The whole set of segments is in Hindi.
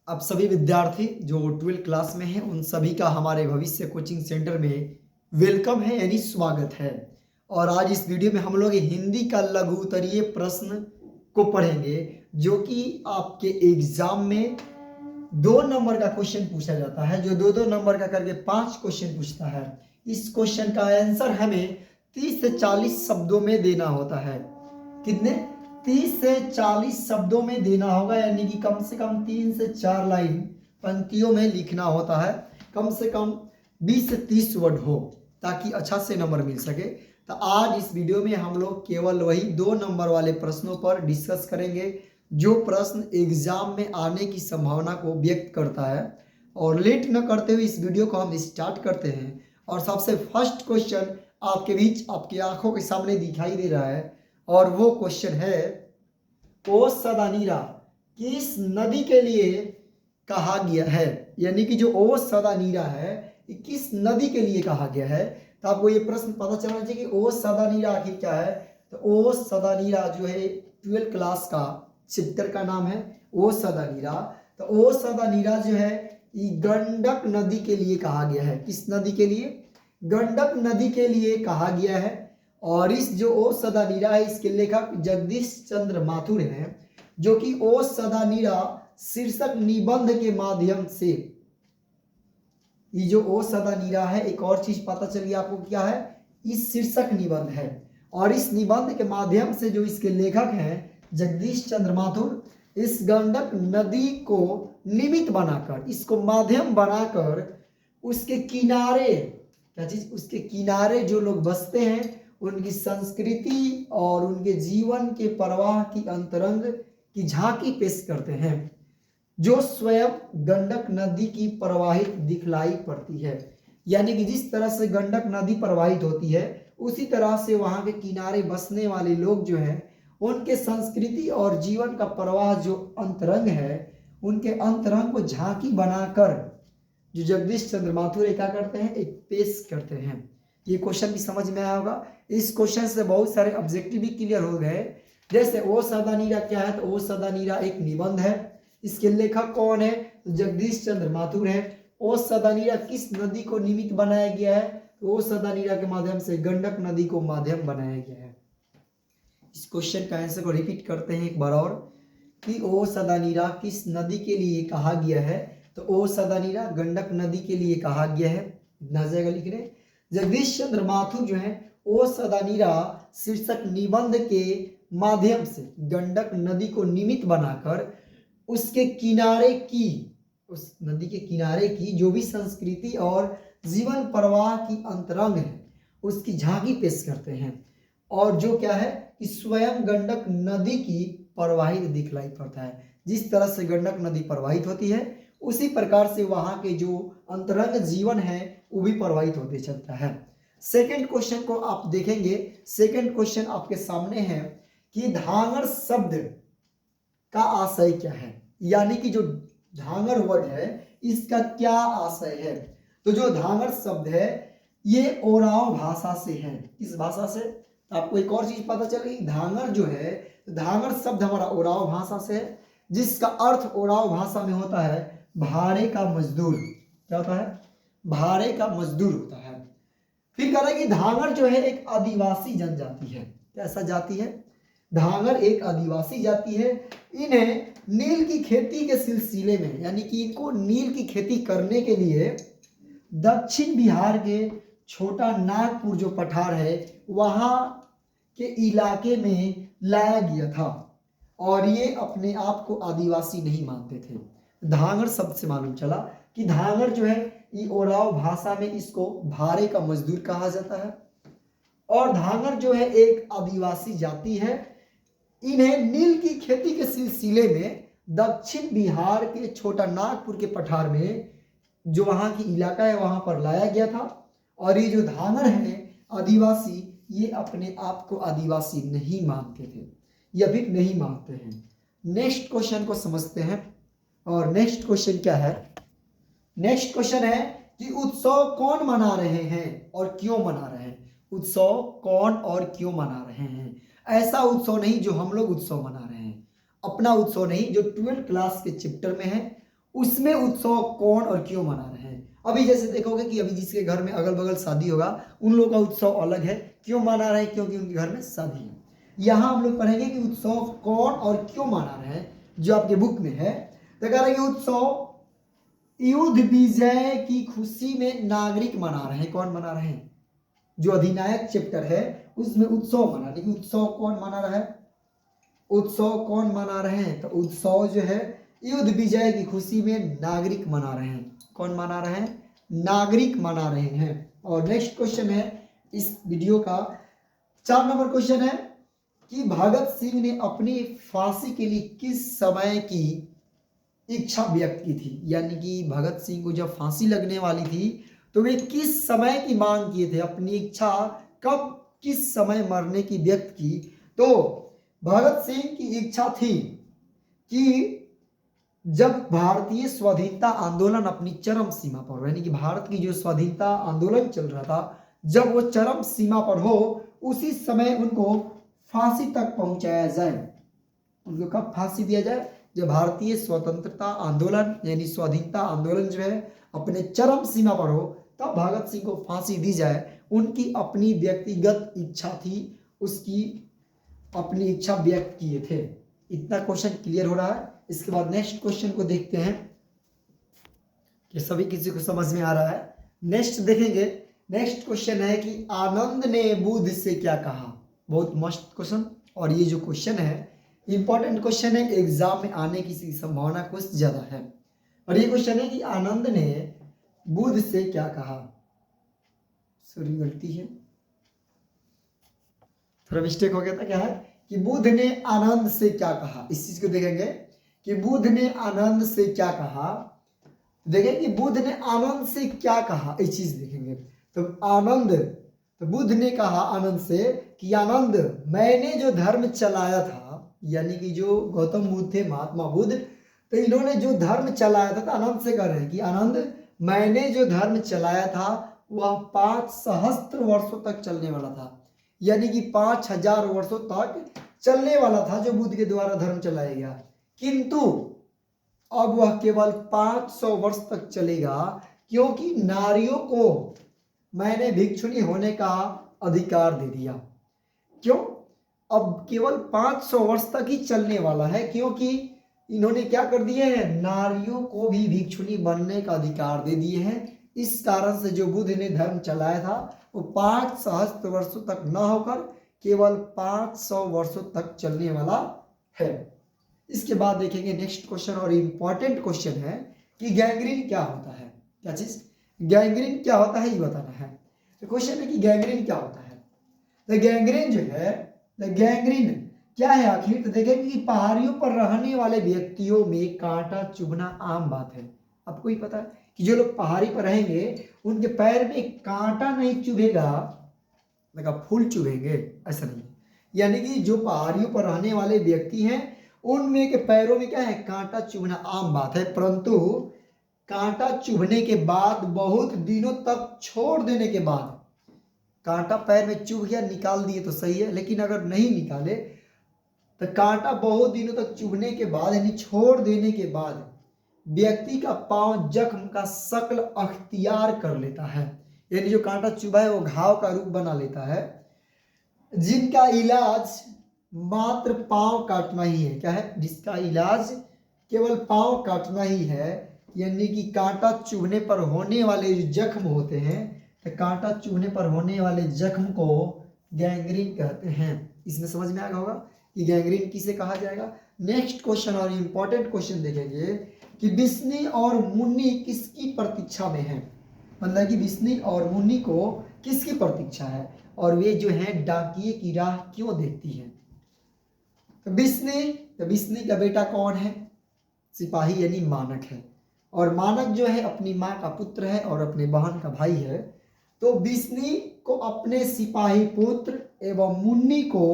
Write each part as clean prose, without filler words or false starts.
अब सभी विद्यार्थी जो 12th क्लास में हैं उन सभी का हमारे भविष्य कोचिंग सेंटर में वेलकम है यानी स्वागत है। और आज इस वीडियो में हम लोग हिंदी का लघु उत्तरीय प्रश्न को पढ़ेंगे जो कि आपके एग्जाम में 2 नंबर का क्वेश्चन पूछा जाता है, जो 2-2 नंबर का करके 5 क्वेश्चन पूछता है। इस क्वेश्चन का आंसर हमें 30 से 40 शब्दों में देना होता है। कितने? 30 से 40 शब्दों में देना होगा, यानी कि कम से कम 3 से 4 लाइन पंक्तियों में लिखना होता है। कम से कम 20 से 30 वर्ड हो ताकि अच्छा से नंबर मिल सके। तो आज इस वीडियो में हम लोग केवल वही 2 नंबर वाले प्रश्नों पर डिस्कस करेंगे जो प्रश्न एग्जाम में आने की संभावना को व्यक्त करता है। और लेट न करते हुए इस वीडियो को हम स्टार्ट करते हैं। और सबसे फर्स्ट क्वेश्चन आपके बीच आपकी आंखों के सामने दिखाई दे रहा है और वो क्वेश्चन है, ओ सदानीरा किस नदी के लिए कहा गया है? यानी कि जो ओ सदानीरा है ये किस नदी के लिए कहा गया है? तो आपको ये प्रश्न पता चलना चाहिए कि ओ सदानीरा आखिर क्या है। तो ओ सदानीरा जो है 12th क्लास का चैप्टर का नाम है ओ सदानीरा। तो ओ सदानीरा जो है ये गंडक नदी के लिए कहा गया है। किस नदी के लिए? गंडक नदी के लिए कहा गया है। और इस जो ओ सदानीरा है इसके लेखक जगदीश चंद्र माथुर हैं, जो कि ओ सदानीरा शीर्षक निबंध के माध्यम से, ये जो ओ सदानीरा है एक और चीज पता चली आपको क्या है, इस शीर्षक निबंध है। और इस निबंध के माध्यम से जो इसके लेखक हैं जगदीश चंद्र माथुर, इस गंडक नदी को निमित्त बनाकर, इसको माध्यम बनाकर उसके किनारे, क्या चीज, उसके किनारे जो लोग बसते हैं उनकी संस्कृति और उनके जीवन के प्रवाह की अंतरंग की झांकी पेश करते हैं, जो स्वयं गंडक नदी की प्रवाहित दिखलाई पड़ती है। यानी कि जिस तरह से गंडक नदी प्रवाहित होती है उसी तरह से वहां के किनारे बसने वाले लोग जो हैं उनके संस्कृति और जीवन का प्रवाह जो अंतरंग है, उनके अंतरंग को झांकी बनाकर जो जगदीश चंद्र माथुर क्या करते हैं, एक पेश करते हैं। ये क्वेश्चन भी समझ में आया होगा। इस क्वेश्चन से बहुत सारे ऑब्जेक्टिव भी क्लियर हो गए। जैसे ओ सदानीरा क्या है, तो ओ सदानीरा एक निबंध है। इसके लेखक कौन है? तो जगदीश चंद्र माथुर है। ओ सदानीरा किस नदी को निमित्त बनाया गया है? तो ओ सदानीरा के माध्यम से गंडक नदी को माध्यम बनाया गया है। इस क्वेश्चन का आंसर को रिपीट करते हैं एक बार और, कि ओ सदानीरा किस नदी के लिए कहा गया है? तो ओ सदानीरा गंडक नदी के लिए कहा गया है। इतना जगह लिख रहे। जगदीश चंद्र माथुर जो है ओ सदानीरा शीर्षक निबंध के माध्यम से गंडक नदी को निमित्त बनाकर उसके किनारे की, उस नदी के किनारे की जो भी संस्कृति और जीवन प्रवाह की अंतरंग है उसकी झांकी पेश करते हैं। और जो क्या है कि स्वयं गंडक नदी की प्रवाहित दिखलाई पड़ता है। जिस तरह से गंडक नदी प्रवाहित होती है उसी प्रकार से वहां के जो अंतरंग जीवन है वो भी प्रवाहित होते चलता है। सेकंड क्वेश्चन को आप देखेंगे। सेकंड क्वेश्चन आपके सामने है कि धांगर शब्द का आशय क्या है, यानी कि जो धांगर वर्ड है इसका क्या आशय है। तो जो धांगर शब्द है ये ओराव भाषा से है। किस भाषा से? आपको एक और चीज पता चल गई, धांगर जो है, धांगर शब्द हमारा ओराव भाषा से है, जिसका अर्थ ओराव भाषा में होता है भाड़े का मजदूर। क्या होता है? भाड़े का मजदूर होता है। फिर कह रहा है कि धांगर जो है एक आदिवासी जनजाति है। कैसा जाति है? धांगर एक आदिवासी जाति है। इन्हें नील की खेती के सिलसिले में, यानी कि इनको नील की खेती करने के लिए दक्षिण बिहार के छोटा नागपुर जो पठार है वहां के इलाके में लाया गया था। और ये अपने आप को आदिवासी नहीं मानते थे। धांगर शब्द से मालूम चला कि धांगर जो है ये ओराव भाषा में इसको भाड़े का मजदूर कहा जाता है। और धांगर जो है एक आदिवासी जाति है। इन्हें नील की खेती के सिलसिले में दक्षिण बिहार के छोटा नागपुर के पठार में जो वहां की इलाका है वहां पर लाया गया था। और ये जो धांगर है आदिवासी, ये अपने आप को आदिवासी नहीं मानते थे या भी नहीं मानते हैं। नेक्स्ट क्वेश्चन को समझते हैं। और नेक्स्ट क्वेश्चन क्या है? नेक्स्ट क्वेश्चन है कि उत्सव कौन मना रहे हैं और क्यों मना रहे हैं। उत्सव कौन और क्यों मना रहे हैं? ऐसा उत्सव नहीं जो हम लोग उत्सव मना रहे हैं, अपना उत्सव नहीं, जो 12th क्लास के चैप्टर में है उसमें उत्सव कौन और क्यों मना रहे हैं। अभी जैसे देखोगे कि अभी जिसके घर में अगल बगल शादी होगा उन लोगों का उत्सव अलग है, क्यों मना रहे हैं, क्योंकि उनके घर में शादी है। यहाँ हम लोग पढ़ेंगे कि उत्सव कौन और क्यों मना रहे हैं, जो आपके बुक में है। तो कह रहे हैं कि उत्सव युद्ध विजय की खुशी में नागरिक मना रहे हैं। कौन मना रहे हैं, जो अधिनायक चैप्टर है उसमें उत्सव मना रहे हैं। उत्सव कौन मना रहा है, उत्सव कौन मना रहे हैं, तो उत्सव जो है युद्ध विजय की खुशी में नागरिक मना रहे हैं। कौन मना रहे हैं, नागरिक मना रहे हैं। और नेक्स्ट क्वेश्चन है इस वीडियो का 4 नंबर क्वेश्चन है कि भगत सिंह ने अपनी फांसी के लिए किस समय की इच्छा व्यक्त की थी। यानी कि भगत सिंह को जब फांसी लगने वाली थी तो वे किस समय की मांग किए थे, अपनी इच्छा कब किस समय मरने की व्यक्त की। तो भगत सिंह की इच्छा थी कि जब भारतीय स्वाधीनता आंदोलन अपनी चरम सीमा पर, यानी कि भारत की जो स्वाधीनता आंदोलन चल रहा था जब वो चरम सीमा पर हो उसी समय उनको फांसी तक पहुंचाया जाए। उनको कब फांसी दिया जाए, जब भारतीय स्वतंत्रता आंदोलन यानी स्वाधीनता आंदोलन जो है अपने चरम सीमा पर हो तब भगत सिंह को फांसी दी जाए। उनकी अपनी व्यक्तिगत इच्छा थी, उसकी अपनी इच्छा व्यक्त किए थे। इतना क्वेश्चन क्लियर हो रहा है। इसके बाद नेक्स्ट क्वेश्चन को देखते हैं कि सभी किसी को समझ में आ रहा है। नेक्स्ट देखेंगे, नेक्स्ट क्वेश्चन है कि आनंद ने बुद्ध से क्या कहा। बहुत मस्त क्वेश्चन, और ये जो क्वेश्चन है इंपॉर्टेंट क्वेश्चन है, एग्जाम में आने की संभावना कुछ ज्यादा है। और ये क्वेश्चन है कि आनंद ने बुद्ध से क्या कहा। सॉरी गलती है, थोड़ा मिस्टेक हो गया था। क्या है कि बुद्ध ने आनंद से क्या कहा, इस चीज को देखेंगे कि बुद्ध ने आनंद से क्या कहा। देखें कि बुद्ध ने आनंद से क्या कहा, इस चीज देखेंगे। तो आनंद, तो बुद्ध ने कहा आनंद से कि आनंद मैंने जो धर्म चलाया था, यानी कि जो गौतम बुद्ध थे महात्मा बुद्ध, तो इन्होंने जो धर्म चलाया था, तो आनंद से कह रहे हैं कि आनंद मैंने जो धर्म चलाया था वह 5 सहस्त्र वर्षों तक चलने वाला था। यानी कि 5000 वर्षों तक चलने वाला था जो बुद्ध के द्वारा धर्म चलाया गया, किंतु अब वह केवल 500 वर्ष तक चलेगा, क्योंकि नारियों को मैंने भिक्षुणी होने का अधिकार दे दिया। क्यों, अब केवल 500 वर्ष तक ही चलने वाला है, क्योंकि इन्होंने क्या कर दिए हैं, नारियों को भी भिक्षुणी बनने का अधिकार दे दिए हैं। इस कारण से जो बुद्ध ने धर्म चलाया था वो 5 सहस्त्र वर्षों तक न होकर केवल 500 वर्षों तक चलने वाला है। इसके बाद देखेंगे नेक्स्ट क्वेश्चन, और इंपॉर्टेंट क्वेश्चन है कि गैंग्रीन क्या होता है। क्या चीज, गैंग्रीन क्या होता है ये बताना है। तो क्वेश्चन है कि गैंग्रीन क्या होता है। तो गैंग्रीन जो है, तो गैंग्रीन क्या है आखिर। तो देखेंगे कि पहाड़ियों पर रहने वाले व्यक्तियों में कांटा चुभना आम बात है। आपको ही पता है कि जो लोग पहाड़ी पर रहेंगे उनके पैर में कांटा नहीं चुभेगा, मतलब फूल चुभेंगे, ऐसा नहीं। यानी कि जो पहाड़ियों पर रहने वाले व्यक्ति हैं उनमें के पैरों में क्या है, कांटा चुभना आम बात है। परंतु कांटा चुभने के बाद बहुत दिनों तक छोड़ देने के बाद, कांटा पैर में चुभ गया निकाल दिए तो सही है, लेकिन अगर नहीं निकाले तो कांटा बहुत दिनों तक चुभने के बाद यानी छोड़ देने के बाद व्यक्ति का पांव जख्म का शक्ल अख्तियार कर लेता है। यानी जो कांटा चुभा है वो घाव का रूप बना लेता है, जिनका इलाज मात्र पांव काटना ही है। क्या है, जिसका इलाज केवल पांव काटना ही है। यानी कि कांटा चुभने पर होने वाले जो जख्म होते हैं, तो कांटा चुभने पर होने वाले जख्म को गैंग्रीन कहते हैं। इसमें समझ में आया होगा कि गैंग्रीन किसे कहा जाएगा। नेक्स्ट क्वेश्चन और इंपॉर्टेंट क्वेश्चन देखेंगे कि बिस्नी और मुन्नी किसकी प्रतीक्षा में है। मतलब कि बिस्नी और मुन्नी को किसकी प्रतीक्षा है, और वे जो है डाकिये की राह क्यों देखती है। तो बिस्नी का बेटा कौन है, सिपाही यानी मानक है। और मानक जो है अपनी माँ का पुत्र है और अपने बहन का भाई है। तो बिस्नी को अपने सिपाही पुत्र एवं मुन्नी को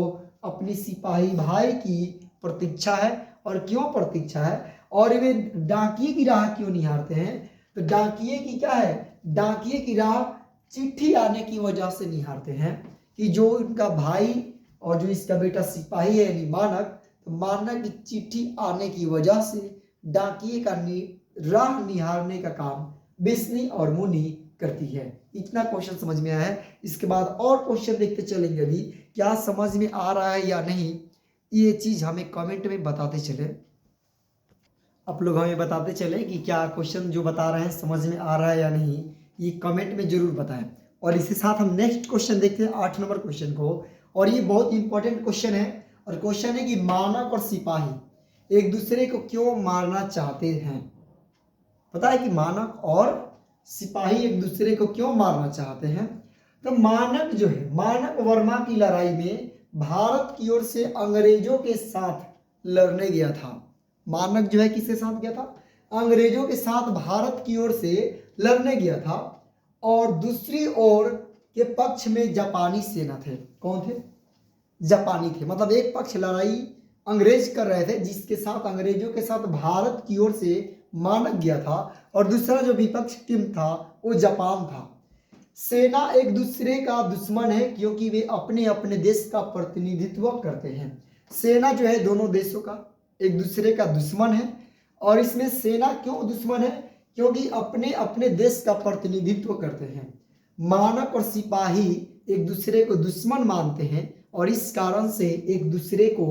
अपनी सिपाही भाई की प्रतीक्षा है। और क्यों प्रतीक्षा है, और वे डाकिये की राह क्यों निहारते हैं। तो डाकिये की क्या है, डाकिये की राह चिट्ठी आने की वजह से निहारते हैं कि जो उनका भाई और जो इसका बेटा सिपाही है यानी मानक, तो मानक की चिट्ठी आने की वजह से डाकिये का राह निहारने का काम बिस्नी और मुनी करती है। इतना क्वेश्चन समझ में आया है। इसके बाद और क्वेश्चन देखते चलेंगे। अभी क्या समझ में आ रहा है या नहीं, ये चीज हमें कमेंट में बताते चले। आप लोग हमें बताते चले कि क्या क्वेश्चन जो बता रहे हैं समझ में आ रहा है या नहीं, ये कमेंट में जरूर बताएं। और इसके साथ हम नेक्स्ट क्वेश्चन देखते हैं, 8 नंबर क्वेश्चन को। और ये बहुत इंपॉर्टेंट क्वेश्चन है। और क्वेश्चन है कि मानव और सिपाही एक दूसरे को क्यों मारना चाहते हैं। पता है कि मानव और सिपाही एक दूसरे को क्यों मारना चाहते हैं। तो मानव जो है, मानव वर्मा की लड़ाई में भारत की ओर से अंग्रेजों के साथ लड़ने गया था। मानव जो है किसके साथ गया था, अंग्रेजों के साथ भारत की ओर से लड़ने गया था। और दूसरी ओर के पक्ष में जापानी सेना थे। कौन थे, जापानी थे। मतलब एक पक्ष लड़ाई अंग्रेज कर रहे थे, जिसके साथ अंग्रेजों के साथ भारत की ओर से मानव गया था, और दूसरा जो विपक्ष टीम था वो जापान था। सेना एक दूसरे का दुश्मन है क्योंकि वे अपने अपने देश का प्रतिनिधित्व करते हैं। सेना जो है दोनों देशों का एक दूसरे का दुश्मन है। और इसमें सेना क्यों दुश्मन है, क्योंकि अपने अपने देश का प्रतिनिधित्व करते हैं। मानव और सिपाही एक दूसरे को दुश्मन मानते हैं और इस कारण से एक दूसरे को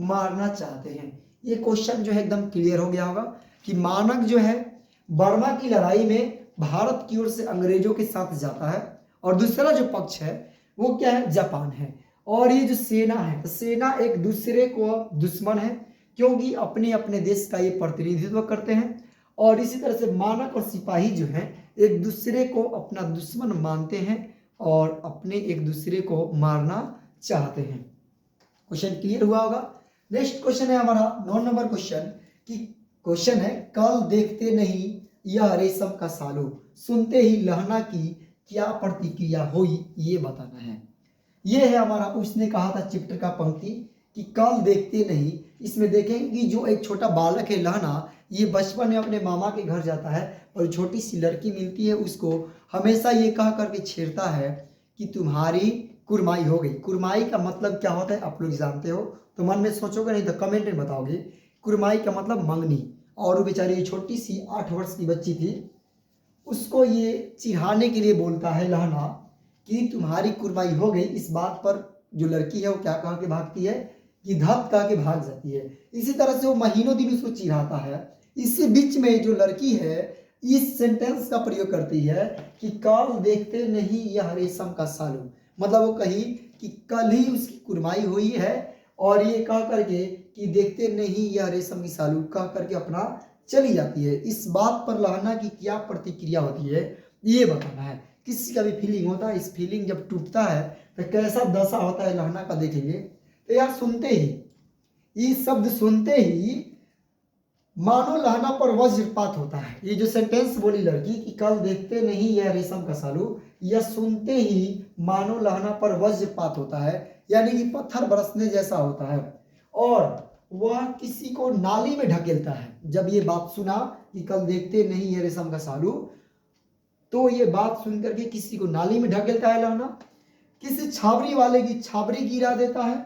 मारना चाहते हैं। ये क्वेश्चन जो है एकदम क्लियर हो गया होगा कि मानव जो है बर्मा की लड़ाई में भारत की ओर से अंग्रेजों के साथ जाता है, और दूसरा जो पक्ष है वो क्या है, जापान है। और ये जो सेना है, सेना एक दूसरे को दुश्मन है क्योंकि अपने अपने देश का ये प्रतिनिधित्व करते हैं। और इसी तरह से मानव और सिपाही जो है एक दूसरे को अपना दुश्मन मानते हैं और अपने एक दूसरे को मारना चाहते हैं। क्वेश्चन क्लियर हुआ होगा। नेक्स्ट क्वेश्चन है हमारा 9 नंबर क्वेश्चन की क्वेश्चन है, कल देखते नहीं यह रेशम का सालू, सुनते ही लहना की क्या प्रतिक्रिया हुई, ये बताना है। ये है हमारा, उसने कहा था चैप्टर का पंक्ति कि कल देखते नहीं। इसमें देखेंगे कि जो एक छोटा बालक है लहना, ये बचपन में अपने मामा के घर जाता है और छोटी सी लड़की मिलती है, उसको हमेशा ये कह करके छेड़ता है कि तुम्हारी कुरमाई हो गई। कुरमाई का मतलब क्या होता है आप लोग जानते हो, तो मन में सोचोगे नहीं तो कमेंट में बताओगे। कुरमाई का मतलब मंगनी। और वो बेचारी छोटी सी 8 वर्ष की बच्ची थी, उसको ये चिढ़ाने के लिए बोलता है लहना कि तुम्हारी कुरमाई हो गई। इस बात पर जो लड़की है वो क्या कह के भागती है कि धप कह के भाग जाती है। इसी तरह से वो महीनों दिन उसको चिढ़ाता है। इसी बीच में जो लड़की है इस सेंटेंस का प्रयोग करती है कि कल देखते नहीं यह रेशम का सालू। मतलब वो कही कि कल ही उसकी कुरमाई हुई है, और ये कह करके कि देखते नहीं यह रेशम की सालू कह करके अपना चली जाती है। इस बात पर लहना की क्या प्रतिक्रिया होती है ये बताना है। किसी का भी फीलिंग होता है, इस फीलिंग जब टूटता है तो कैसा दशा होता है लहना का देखेंगे। तो यार सुनते ही, ये शब्द सुनते ही मानो लहना पर वज्रपात होता है। ये जो सेंटेंस बोली लड़की कि कल देखते नहीं यह रेशम का सालू, यह सुनते ही मानो लहना पर वज्रपात होता है, यानी कि पत्थर बरसने जैसा होता है। और वह किसी को नाली में ढकेलता है। जब ये बात सुना कि कल देखते नहीं यह रेशम का सालू, तो ये बात सुन करके किसी को नाली में ढकेलता है लहना, किसी छाबरी वाले की छाबरी गिरा देता है,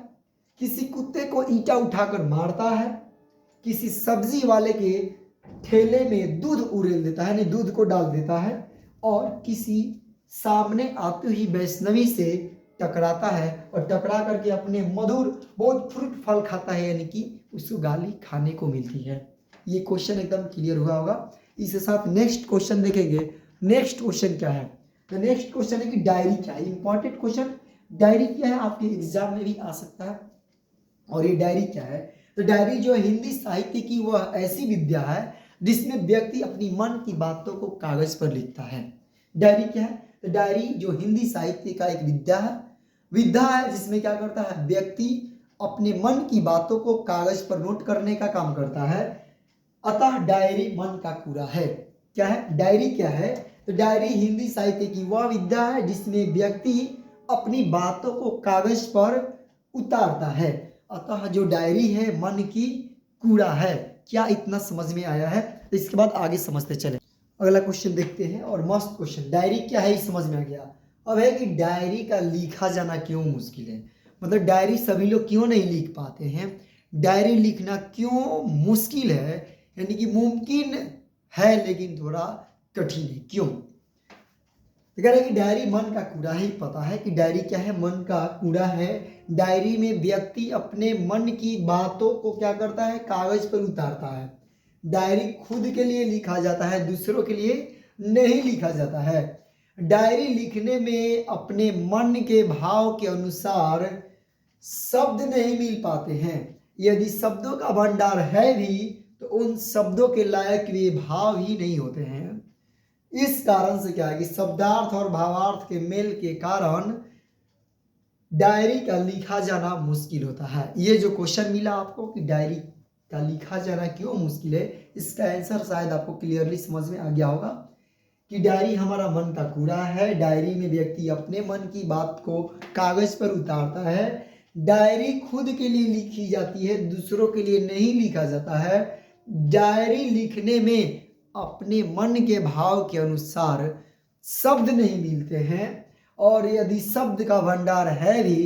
किसी कुत्ते को ईंटा उठाकर मारता है, किसी सब्जी वाले के ठेले में दूध उड़ेल देता है, यानी दूध को डाल देता है, और किसी सामने आते ही वैष्णवी से टकराता है और टकरा करके अपने मधुर बहुत फ्रूट फल खाता है, यानी कि उसको गाली खाने को मिलती है। ये क्वेश्चन एकदम क्लियर हुआ होगा। इसके साथ नेक्स्ट क्वेश्चन देखेंगे। नेक्स्ट क्वेश्चन क्या है, तो नेक्स्ट क्वेश्चन है कि डायरी क्या है। इंपॉर्टेंट क्वेश्चन, डायरी क्या है आपके एग्जाम में भी आ सकता है। और ये डायरी क्या है, तो डायरी जो है हिंदी साहित्य की वह ऐसी विद्या है जिसमें व्यक्ति अपनी मन की बातों को कागज पर लिखता है। डायरी क्या है, तो डायरी जो हिंदी साहित्य का एक विद्या है जिसमें क्या करता है, व्यक्ति अपने मन की बातों को कागज पर नोट करने का काम करता है। अतः डायरी मन का कूड़ा है। क्या है, डायरी क्या है, तो डायरी हिंदी साहित्य की वह विद्या है जिसमें व्यक्ति अपनी बातों को कागज पर उतारता है। अतः जो डायरी है मन की कूड़ा है। क्या इतना समझ में आया है, तो इसके बाद आगे समझते चले। अगला क्वेश्चन देखते हैं, और मस्त क्वेश्चन। डायरी क्या है ये समझ में आ गया। अब है कि डायरी का लिखा जाना क्यों मुश्किल है, मतलब डायरी सभी लोग क्यों नहीं लिख पाते हैं, डायरी लिखना क्यों मुश्किल है, यानी कि मुमकिन है लेकिन थोड़ा कठिन है। क्यों? तो कह रहे हैं कि डायरी मन का कूड़ा है। पता है कि डायरी क्या है? मन का कूड़ा है। डायरी में व्यक्ति अपने मन की बातों को क्या करता है? कागज पर उतारता है। डायरी खुद के लिए लिखा जाता है, दूसरों के लिए नहीं लिखा जाता है। डायरी लिखने में अपने मन के भाव के अनुसार शब्द नहीं मिल पाते हैं। यदि शब्दों का भंडार है भी तो उन शब्दों के लायक वे भाव ही नहीं होते हैं। इस कारण से क्या है कि शब्दार्थ और भावार्थ के मेल के कारण डायरी का लिखा जाना मुश्किल होता है। ये जो क्वेश्चन मिला आपको कि डायरी का लिखा जाना क्यों मुश्किल है, इसका आंसर शायद आपको क्लियरली समझ में आ गया होगा कि डायरी हमारा मन का कूड़ा है। डायरी में व्यक्ति अपने मन की बात को कागज पर उतारता है। डायरी खुद के लिए लिखी जाती है, दूसरों के लिए नहीं लिखा जाता है। डायरी लिखने में अपने मन के भाव के अनुसार शब्द नहीं मिलते हैं, और यदि शब्द का भंडार है भी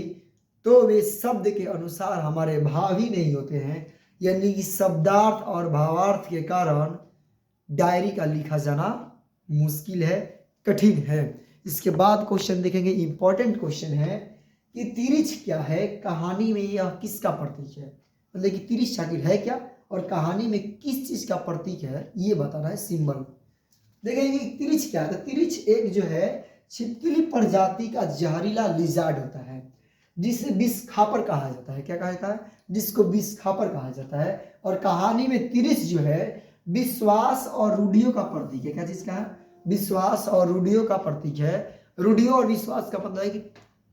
तो वे शब्द के अनुसार हमारे भाव ही नहीं होते हैं। यानी कि शब्दार्थ और भावार्थ के कारण डायरी का लिखा जाना मुश्किल है, कठिन है। इसके बाद क्वेश्चन देखेंगे, इंपॉर्टेंट क्वेश्चन है कि तिरिछ क्या है? कहानी में यह किसका प्रतीक है? मतलब कि तिरिछ आखिर है क्या और कहानी में किस चीज का प्रतीक है, ये बताना है, सिंबल। देखेंगे तिरिछ क्या है? तिरिछ एक जो है छिपकली प्रजाति का जहरीला लिजार्ड होता है, जिसे विष खापर कहा जाता है। क्या कहा जाता है? जिसको विष खापर कहा जाता है। और कहानी में तिरिछ जो है विश्वास और रूढ़ियों का प्रतीक है। क्या चीज का है? विश्वास और रूढ़ियों का प्रतीक है। रूढ़ियों और विश्वास का मतलब है कि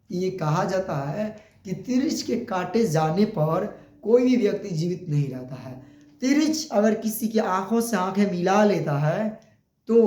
ये कहा जाता है कि तिरिछ के काटे जाने पर कोई भी व्यक्ति जीवित नहीं रहता है। तिरिछ अगर किसी की आंखों से आंखें मिला लेता है तो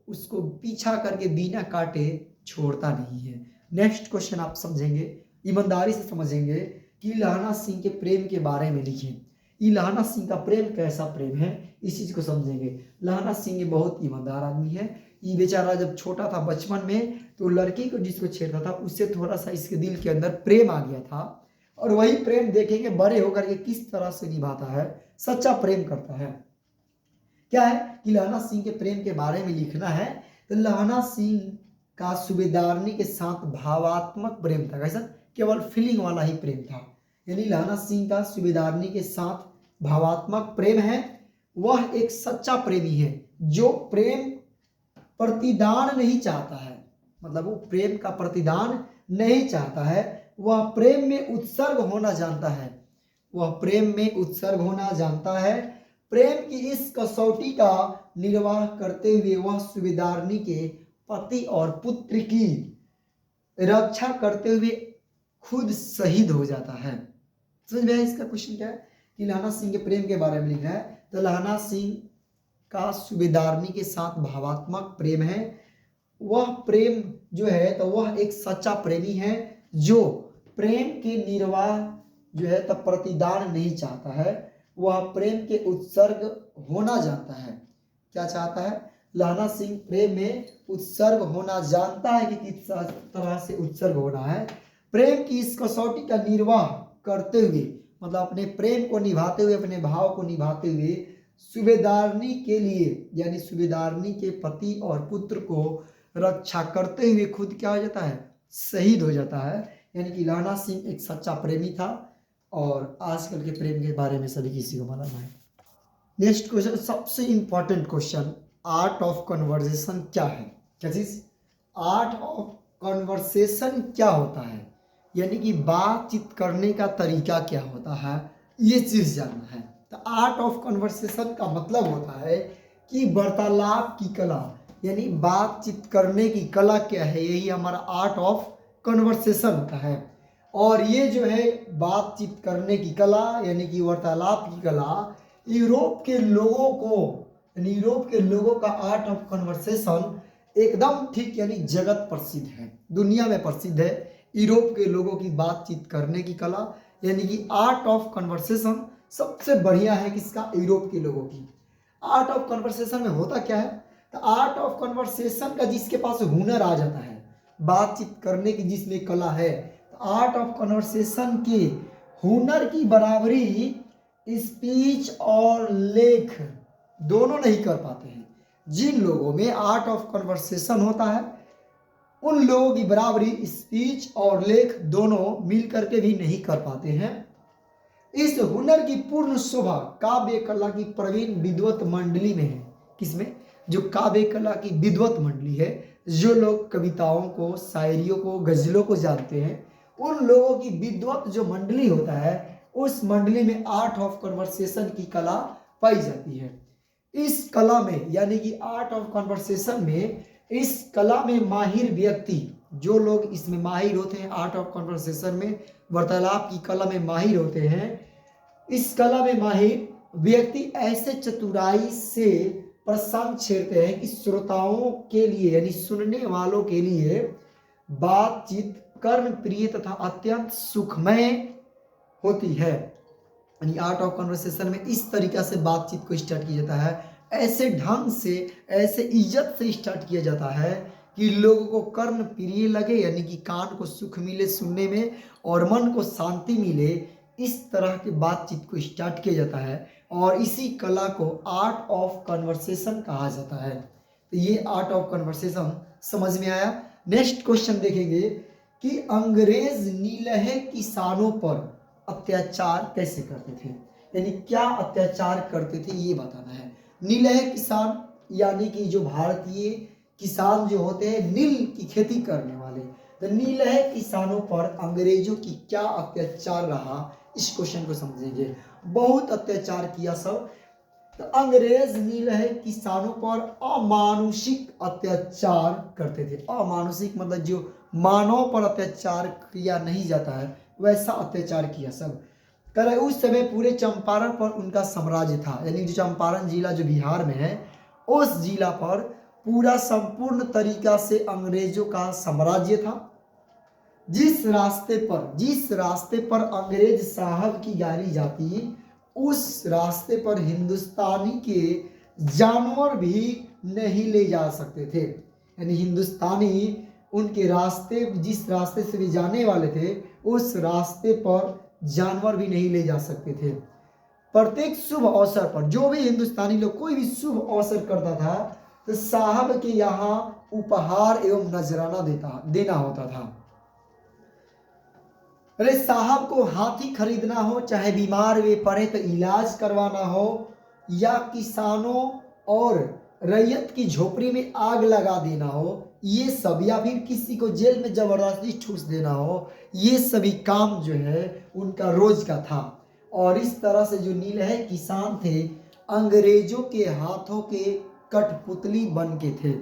उसको पीछा करके बिना काटे छोड़ता नहीं है। नेक्स्ट क्वेश्चन आप समझेंगे, ईमानदारी से समझेंगे कि इलाना सिंह के प्रेम के बारे में लिखें। इलाना सिंह का प्रेम कैसा प्रेम है, इस चीज को समझेंगे। लाना सिंह बहुत ईमानदार आदमी है। ये बेचारा जब छोटा था बचपन में तो लड़की को जिसको छेड़ता था उससे थोड़ा सा इसके दिल के अंदर प्रेम आ गया था, और वही प्रेम देखेंगे बड़े होकर के किस तरह से निभाता है, सच्चा प्रेम करता है। क्या है कि लहना सिंह के प्रेम के बारे में लिखना है। तो लहना सिंह का सूबेदारनी के साथ भावात्मक प्रेम था। कैसा? केवल फीलिंग वाला ही प्रेम था। यानी लहना सिंह का सूबेदारनी के साथ भावात्मक प्रेम है। वह एक सच्चा प्रेमी है जो प्रेम प्रतिदान नहीं चाहता है। मतलब वो प्रेम का प्रतिदान नहीं चाहता है, वह प्रेम में उत्सर्ग होना जानता है। वह प्रेम में उत्सर्ग होना जानता है। प्रेम की इस कसौटी का निर्वाह करते हुए वह सूबेदारनी के पति और पुत्र की रक्षा करते हुए खुद शहीद हो जाता है। समझ में आया इसका क्वेश्चन क्या है? कि लहना सिंह के प्रेम के बारे में लिखना है। तो लहना सिंह का सूबेदारनी के साथ भावात्मक प्रेम है। वह प्रेम जो है तो वह एक सच्चा प्रेमी है जो प्रेम के निर्वाह जो है तो प्रतिदान नहीं चाहता है। वह प्रेम के उत्सर्ग होना जानता है। क्या चाहता है? लहना सिंह प्रेम में उत्सर्ग होना जानता है कि किस तरह से उत्सर्ग होना है। प्रेम की इस कसौटी का निर्वाह करते हुए, मतलब अपने प्रेम को निभाते हुए, अपने भाव को निभाते हुए सूबेदारनी के लिए यानी सूबेदारनी के पति और पुत्र को रक्षा करते हुए खुद क्या हो जाता है? शहीद हो जाता है। यानी कि लहना सिंह एक सच्चा प्रेमी था, और आजकल के प्रेम के बारे में सभी किसी को मालूम है। नेक्स्ट क्वेश्चन, सबसे important question, art of conversation क्या है? क्या चीज? आर्ट ऑफ कन्वर्सेशन क्या होता है, यानी कि बातचीत करने का तरीका क्या होता है, ये चीज जानना है। तो आर्ट ऑफ कन्वर्सेशन का मतलब होता है कि वार्तालाप की कला, यानी बातचीत करने की कला क्या है, यही हमारा आर्ट ऑफ कन्वर्सेशन होता है। और ये जो है बातचीत करने की कला यानी कि वार्तालाप की कला यूरोप के लोगों को, यूरोप के लोगों का आर्ट ऑफ कन्वर्सेशन एकदम ठीक यानी जगत प्रसिद्ध है, दुनिया में प्रसिद्ध है। यूरोप के लोगों की बातचीत करने की कला यानी कि आर्ट ऑफ कन्वर्सेशन सबसे बढ़िया है किसका? यूरोप के लोगों की। आर्ट ऑफ कन्वर्सेशन में होता क्या है? तो आर्ट ऑफ कन्वर्सेशन का जिसके पास हुनर आ जाता है, बातचीत करने की जिसमें कला है, तो आर्ट ऑफ कन्वर्सेशन के हुनर की बराबरी स्पीच और लेख दोनों नहीं कर पाते हैं। जिन लोगों में आर्ट ऑफ कन्वर्सेशन होता है उन लोगों की बराबरी स्पीच और लेख दोनों मिल करके भी नहीं कर पाते हैं। इस हुनर की पूर्ण शोभा काव्य कला की प्रवीण विद्वत मंडली में है। किसमें? जो काव्य कला की विद्वत मंडली है, जो लोग कविताओं को, शायरियों को, गजलों को जानते हैं, उन लोगों की विद्वत जो मंडली होता है, उस मंडली में आर्ट ऑफ कन्वर्सेशन की कला पाई जाती है। इस कला में, यानी कि आर्ट ऑफ कन्वर्सेशन में, इस कला में माहिर व्यक्ति, जो लोग इसमें माहिर होते हैं, आर्ट ऑफ कन्वर्सेशन में, वार्तालाप की कला में माहिर होते हैं, इस कला में माहिर व्यक्ति ऐसे चतुराई से प्रसंग छेड़ते हैं कि श्रोताओं के लिए, यानी सुनने वालों के लिए बातचीत कर्म प्रिय तथा अत्यंत सुखमय होती है। यानी आर्ट ऑफ कन्वर्सेशन में इस तरीका से बातचीत को स्टार्ट किया जाता है, ऐसे ढंग से, ऐसे इज्जत से स्टार्ट किया जाता है कि लोगों को कर्ण प्रिय लगे, यानी कि कान को सुख मिले सुनने में और मन को शांति मिले। इस तरह की बातचीत को स्टार्ट किया जाता है और इसी कला को आर्ट ऑफ कन्वर्सेशन कहा जाता है। तो ये आर्ट ऑफ कन्वर्सेशन समझ में आया। नेक्स्ट क्वेश्चन देखेंगे कि अंग्रेज नीलहे किसानों पर अत्याचार कैसे करते थे, यानी क्या अत्याचार करते थे ये बताना है। नीलहे किसान यानी कि जो भारतीय किसान जो होते हैं, नील की खेती करने वाले, तो नीलहे किसानों पर अंग्रेजों की क्या अत्याचार रहा, इस क्वेश्चन को समझेंगे। बहुत अत्याचार किया सब। तो अंग्रेज नीलहे किसानों पर अमानुषिक अत्याचार करते थे। अमानुषिक मतलब जो मानव पर अत्याचार किया नहीं जाता है वैसा अत्याचार किया सब कर। उस समय पूरे चंपारण पर उनका साम्राज्य था, यानी जो चंपारण जिला जो बिहार में है, उस जिला पर पूरा संपूर्ण तरीका से अंग्रेजों का साम्राज्य था। जिस रास्ते पर अंग्रेज साहब की गाड़ी जाती, उस रास्ते पर हिंदुस्तानी के जानवर भी नहीं ले जा सकते थे। यानी हिंदुस्तानी उनके रास्ते, जिस रास्ते से भी जाने वाले थे, उस रास्ते पर जानवर भी नहीं ले जा सकते थे। प्रत्येक शुभ अवसर पर जो भी हिंदुस्तानी लोग कोई भी शुभ अवसर करता था तो साहब के यहाँ उपहार एवं नजराना देना होता था। अरे साहब को हाथी खरीदना हो, चाहे बीमार वे पड़े तो इलाज करवाना हो, या किसानों और रैयत की झोपड़ी में आग लगा देना हो, ये सब, या फिर किसी को जेल में जबरदस्ती ठूस देना हो, ये सभी काम जो है उनका रोज का था। और इस तरह से जो नीलहे किसान थे अंग्रेजों के हाथों के कठपुतली बन के थे।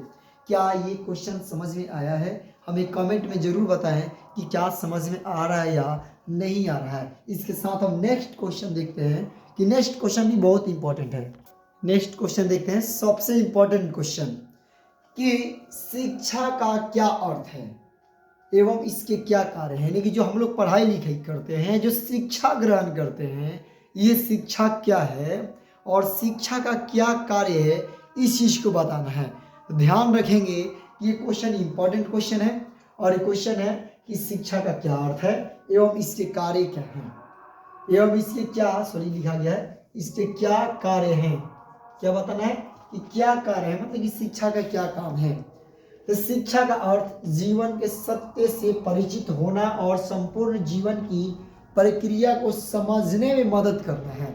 क्या ये क्वेश्चन समझ में आया है? हमें कमेंट में जरूर बताएं कि क्या समझ में आ रहा है या नहीं आ रहा है। इसके साथ हम नेक्स्ट क्वेश्चन देखते हैं कि नेक्स्ट क्वेश्चन भी बहुत इंपॉर्टेंट है। नेक्स्ट क्वेश्चन देखते हैं, सबसे इंपॉर्टेंट क्वेश्चन कि शिक्षा का क्या अर्थ है एवं इसके क्या कार्य हैं। यानी कि जो हम लोग पढ़ाई लिखाई करते हैं, जो शिक्षा ग्रहण करते हैं, ये शिक्षा क्या है और शिक्षा का क्या कार्य है, इस चीज को बताना है। ध्यान रखेंगे ये क्वेश्चन इंपॉर्टेंट क्वेश्चन है और ये क्वेश्चन है कि शिक्षा का क्या अर्थ है एवं इसके कार्य क्या हैं, एवं इसके क्या लिखा गया है, इसके क्या कार्य हैं। क्या बताना है कि क्या कार्य है, मतलब कि शिक्षा का क्या काम है। तो शिक्षा का अर्थ जीवन के सत्य से परिचित होना और संपूर्ण जीवन की प्रक्रिया को समझने में मदद करना है।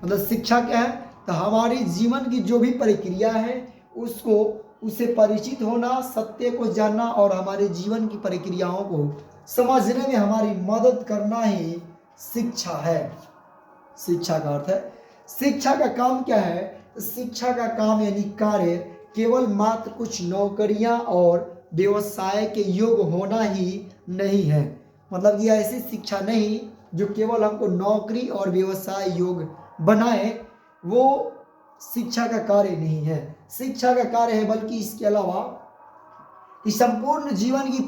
मतलब शिक्षा क्या है, तो हमारी जीवन की जो भी प्रक्रिया है उससे परिचित होना, सत्य को जानना और हमारे जीवन की प्रक्रियाओं को समझने में हमारी मदद करना ही शिक्षा है। शिक्षा का अर्थ है। शिक्षा का काम क्या है? शिक्षा का काम यानी कार्य केवल मात्र कुछ नौकरियां और व्यवसाय के योग होना ही नहीं है। मतलब कि ऐसी शिक्षा नहीं जो केवल हमको नौकरी और व्यवसाय योग बनाए, वो शिक्षा का कार्य नहीं है। शिक्षा का कार्य है बल्कि इसके अलावा कि संपूर्ण जीवन की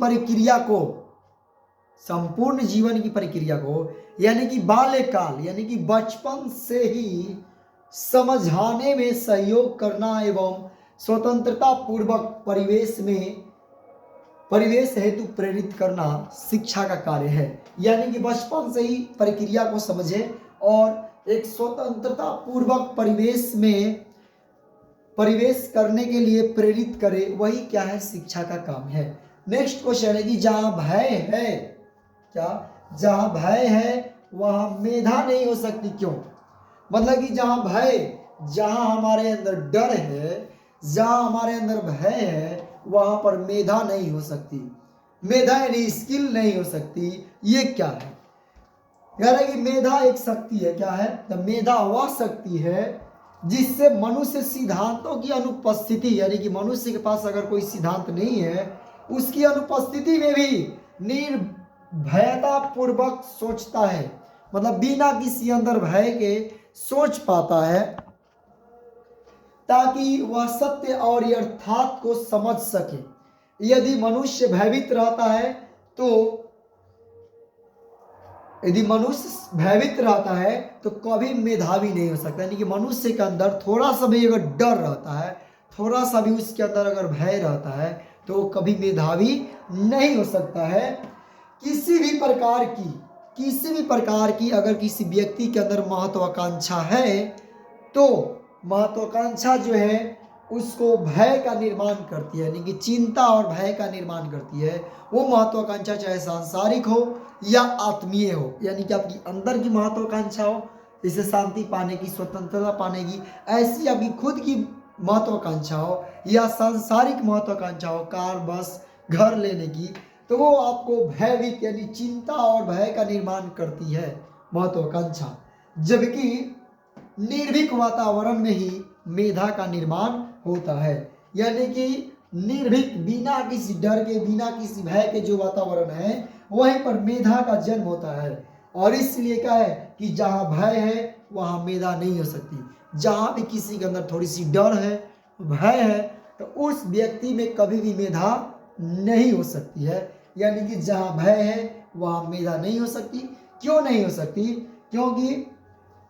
प्रक्रिया को यानी कि बाल्यकाल यानी कि बचपन से ही समझाने में सहयोग करना एवं स्वतंत्रता पूर्वक परिवेश हेतु प्रेरित करना शिक्षा का कार्य है। यानी कि बचपन से ही प्रक्रिया को समझे और एक स्वतंत्रता पूर्वक परिवेश में परिवेश करने के लिए प्रेरित करे, वही क्या है, शिक्षा का काम है। नेक्स्ट क्वेश्चन है कि जहां भय है, क्या, जहां भय है वहां मेधा नहीं हो सकती, क्यों? मतलब कि जहां भय, जहां हमारे अंदर डर है, जहां हमारे अंदर भय है, वहां पर मेधा नहीं हो सकती। मेधा यानी स्किल नहीं हो सकती। ये क्या है? कह रहा है कि मेधा एक शक्ति है। क्या है? तो मेधा वह शक्ति है जिससे मनुष्य सिद्धांतों की अनुपस्थिति, यानी कि मनुष्य के पास अगर कोई सिद्धांत नहीं है, उसकी अनुपस्थिति में भी निर्भयता पूर्वक सोचता है, मतलब बिना किसी अंदर भय के सोच पाता है, ताकि वह सत्य और यथार्थ को समझ सके। यदि मनुष्य भयभीत रहता है तो यदि मनुष्य भयभीत रहता है तो कभी मेधावी नहीं हो सकता। यानी कि मनुष्य के अंदर थोड़ा सा भी अगर डर रहता है, थोड़ा सा भी उसके अंदर अगर भय रहता है, तो वो कभी मेधावी नहीं हो सकता है। किसी भी प्रकार की अगर किसी व्यक्ति के अंदर महत्वाकांक्षा है, तो महत्वाकांक्षा जो है उसको भय का निर्माण करती है, यानी कि चिंता और भय का निर्माण करती है। वो महत्वाकांक्षा चाहे सांसारिक हो या आत्मीय हो, यानी कि आपकी अंदर की महत्वाकांक्षा हो, जैसे शांति पाने की, स्वतंत्रता पाने की, ऐसी आपकी खुद की महत्वाकांक्षा हो, या सांसारिक महत्वाकांक्षा हो, कार बस घर लेने की, तो वो आपको भयभीत यानी चिंता और भय का निर्माण करती है महत्वाकांक्षा। जबकि निर्भीक वातावरण में ही मेधा का निर्माण होता है, यानी कि निर्भीक, बिना किसी डर के, बिना किसी भय के जो वातावरण है, वहीं पर मेधा का जन्म होता है। और इसलिए क्या है कि जहां भय है वहां मेधा नहीं हो सकती। जहां भी किसी के अंदर थोड़ी सी डर है, भय है, तो उस व्यक्ति में कभी भी मेधा नहीं हो सकती है। यानी कि जहां भय है वहां मेधा नहीं हो सकती। क्यों नहीं हो सकती? क्योंकि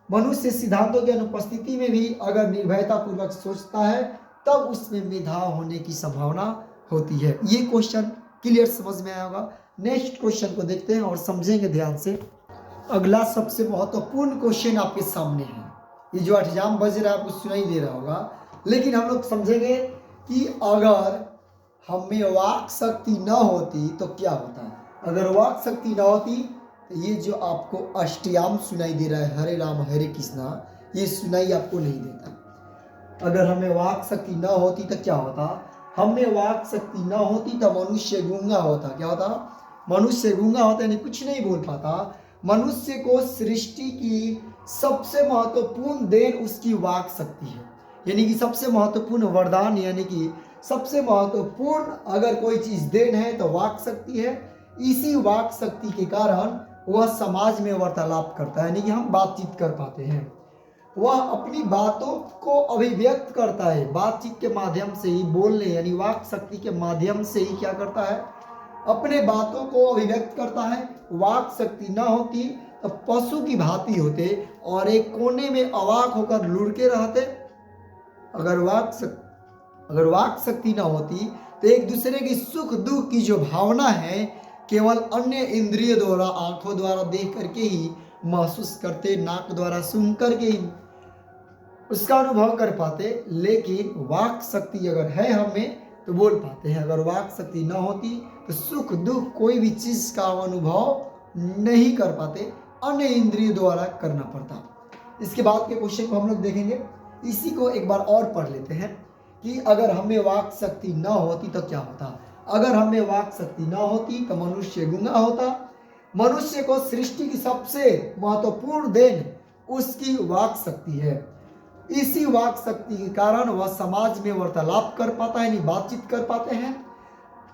मनुष्य सिद्धांतों की अनुपस्थिति में भी अगर निर्भयता पूर्वक सोचता है, तब उसमें मेधा होने की संभावना होती है। ये क्वेश्चन क्लियर समझ में आया होगा। नेक्स्ट क्वेश्चन को देखते हैं और समझेंगे ध्यान से। अगला सबसे महत्वपूर्ण क्वेश्चन आपके सामने है। ये जो एग्जाम बज रहा है आपको सुनाई दे रहा होगा, लेकिन हम लोग समझेंगे कि अगर हमें वाक शक्ति न होती तो क्या होता। अगर वाक शक्ति न होती तो ये जो आपको अष्टयाम सुनाई दे रहा है, हरे राम हरे कृष्णा, ये सुनाई आपको नहीं देता। अगर हमें वाक शक्ति न होती तो क्या होता? हमें वाक शक्ति न होती तो मनुष्य गूंगा होता। क्या होता? मनुष्य गूंगा होता, यानी कुछ नहीं बोल पाता। मनुष्य को सृष्टि की सबसे महत्वपूर्ण देन उसकी वाक शक्ति है, यानी कि सबसे महत्वपूर्ण वरदान, यानी कि सबसे महत्वपूर्ण अगर कोई चीज देन है तो वाक शक्ति है। इसी वाक शक्ति के कारण वह समाज में वार्तालाप करता है, यानी कि हम बातचीत कर पाते हैं। वह अपनी बातों को अभिव्यक्त करता है बातचीत के माध्यम से ही, बोलने यानी वाक शक्ति के माध्यम से ही क्या करता है? अपने बातों को अभिव्यक्त करता है। वाक शक्ति न होती तो पशु की भांति होते और एक कोने में अवाक होकर लुढ़के रहते। अगर वाक शक्ति न होती तो एक दूसरे की सुख दुख की जो भावना है केवल अन्य इंद्रिय द्वारा, आंखों द्वारा देख करके ही महसूस करते, नाक द्वारा सुन करके ही उसका अनुभव कर पाते। लेकिन वाक शक्ति अगर है हमें तो बोल पाते हैं। अगर वाक शक्ति न होती तो सुख दुख कोई भी चीज का अनुभव नहीं कर पाते, अन्य इंद्रिय द्वारा करना पड़ता। इसके बाद के क्वेश्चन को हम लोग देखेंगे। इसी को एक बार और पढ़ लेते हैं कि अगर हमें वाक शक्ति न होती तो क्या होता। अगर हमें वाक शक्ति न होती तो मनुष्य गूंगा होता। मनुष्य को सृष्टि की सबसे महत्वपूर्ण देन उसकी वाक शक्ति है। इसी वाक शक्ति के कारण वह समाज में वार्तालाप कर पाता है, यानी बातचीत कर पाते हैं।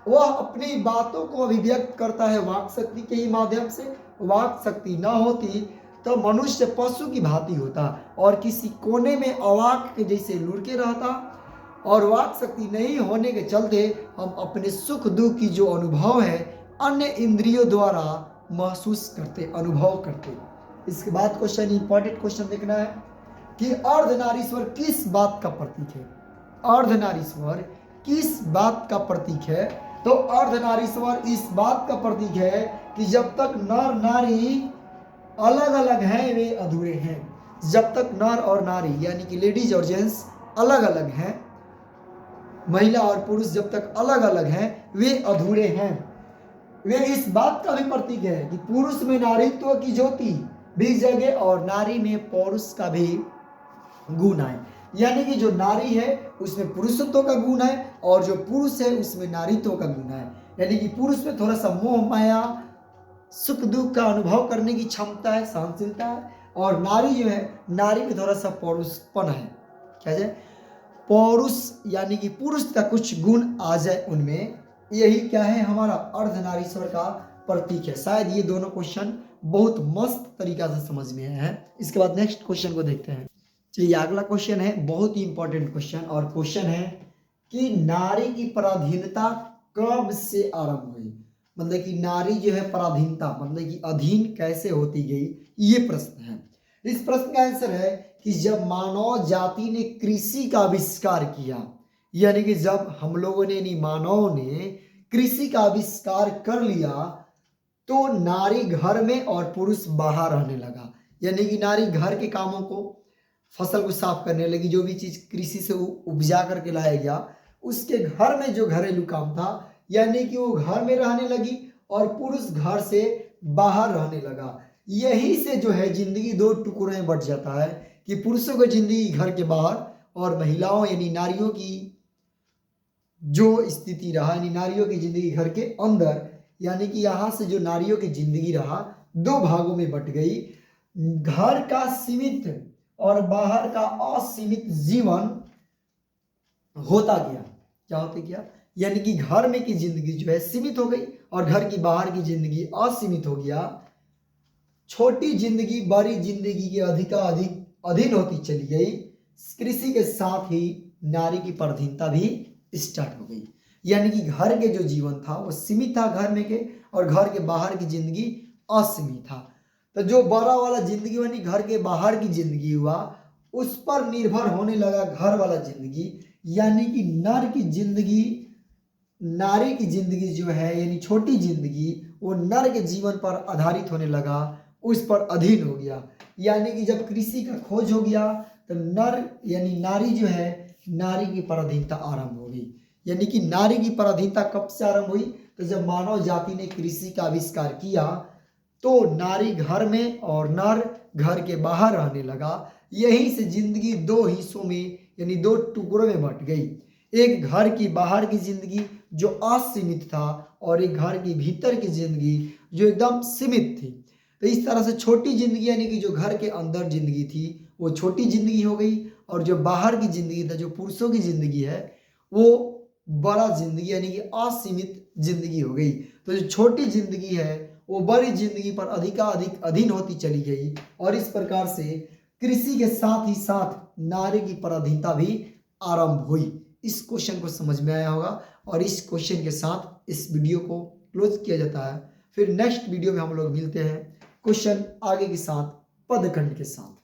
वह अपनी बातों को अभिव्यक्त करता है वाक शक्ति के ही माध्यम से। वाक शक्ति न होती तो मनुष्य पशु की भांति होता और किसी कोने में अवाक के जैसे लुढ़के रहता। और वाक शक्ति नहीं होने के चलते हम अपने सुख दुख की जो अनुभव है अन्य इंद्रियों द्वारा महसूस करते, अनुभव करते। इसके बाद क्वेश्चन, इंपॉर्टेंट क्वेश्चन देखना है कि अर्धनारीश्वर किस बात का प्रतीक है। अर्धनारीश्वर किस बात का प्रतीक है? तो अर्धनारीश्वर इस बात का प्रतीक है कि जब तक नर नारी अलग अलग हैं वे अधूरे हैं। जब तक नर और नारी यानी कि लेडीज और जेंट्स अलग अलग हैं, महिला और पुरुष जब तक अलग अलग हैं वे अधूरे हैं। वे इस बात का भी प्रतीक है कि पुरुष में नारीत्व की ज्योति भी जगे और नारी में पौरुष का भी गुण है। यानी कि जो नारी है उसमें पुरुषत्व का गुण है और जो पुरुष है उसमें नारीत्व का गुण है। यानी कि पुरुष में थोड़ा सा मोह माया सुख दुख का अनुभव करने की क्षमता है, सहनशीलता है, और नारी जो है नारी में थोड़ा सा पौरुषपन है। क्या है पौरुष, यानी कि पुरुष का कुछ गुण आ जाए उनमें, यही क्या है हमारा अर्धनारीश्वर का प्रतीक है। शायद ये दोनों क्वेश्चन बहुत मस्त तरीका से समझ में आए हैं। इसके बाद नेक्स्ट क्वेश्चन को देखते हैं। चलिए अगला क्वेश्चन है बहुत ही इंपॉर्टेंट क्वेश्चन, और क्वेश्चन है कि नारी की पराधीनता कब से आरंभ हुई। मतलब कि नारी जो है पराधीनता मतलब कि अधीन कैसे होती गई, ये प्रश्न है। इस प्रश्न का आंसर है कि जब मानव जाति ने कृषि का आविष्कार किया, यानी कि जब हम लोगों ने यानी मानव ने कृषि का आविष्कार कर लिया तो नारी घर में और पुरुष बाहर रहने लगा। यानी कि नारी घर के कामों को, फसल को साफ करने लगी, जो भी चीज कृषि से उपजा करके लाया गया उसके घर में जो घरेलू काम था, यानी कि वो घर में रहने लगी और पुरुष घर से बाहर रहने लगा। यही से जो है जिंदगी दो टुकड़ों में बट जाता है कि पुरुषों की जिंदगी घर के बाहर और महिलाओं यानी नारियों की जो स्थिति रहा, यानी नारियों की जिंदगी घर के अंदर, यानी कि यहाँ से जो नारियों की जिंदगी रहा दो भागों में बट गई। घर का सीमित और बाहर का असीमित जीवन होता गया। क्या होता गया, यानी कि घर में की जिंदगी जो है सीमित हो गई और घर की बाहर की जिंदगी असीमित हो गया। छोटी जिंदगी बड़ी जिंदगी के अधिक अधीन होती चली गई। कृषि के साथ ही नारी की पराधीनता भी स्टार्ट हो गई। यानी कि घर के जो जीवन था वो सीमित था घर में के, और घर के बाहर की जिंदगी असीमित था। तो जो बड़ा वाला जिंदगी यानी घर के बाहर की जिंदगी हुआ उस पर निर्भर होने लगा घर वाला जिंदगी। यानी कि नर की जिंदगी, नारी की जिंदगी जो है यानी छोटी जिंदगी वो नर के जीवन पर आधारित होने लगा, उस पर अधीन हो गया। यानी कि जब कृषि का खोज हो गया तो नर यानी नारी जो है नारी की पराधीनता आरंभ हो गई। यानी कि नारी की पराधीनता कब से आरंभ हुई, तो जब मानव जाति ने कृषि का आविष्कार किया तो नारी घर में और नर घर के बाहर रहने लगा। यहीं से जिंदगी दो हिस्सों में यानी दो टुकड़ों में बट गई। एक घर की बाहर की जिंदगी जो असीमित था और एक घर की भीतर की जिंदगी जो एकदम सीमित थी। तो इस तरह से छोटी जिंदगी यानी कि जो घर के अंदर जिंदगी थी वो छोटी जिंदगी हो गई, और जो बाहर की जिंदगी था जो पुरुषों की जिंदगी है वो बड़ा जिंदगी यानी कि असीमित जिंदगी हो गई। तो जो छोटी जिंदगी है वो बड़ी जिंदगी पर अधिक अधीन होती चली गई, और इस प्रकार से कृषि के साथ ही साथ नारी की पराधीनता भी आरंभ हुई। इस क्वेश्चन को समझ में आया होगा, और इस क्वेश्चन के साथ इस वीडियो को क्लोज किया जाता है। फिर नेक्स्ट वीडियो में हम लोग मिलते हैं क्वेश्चन आगे के साथ, पदखंड के साथ।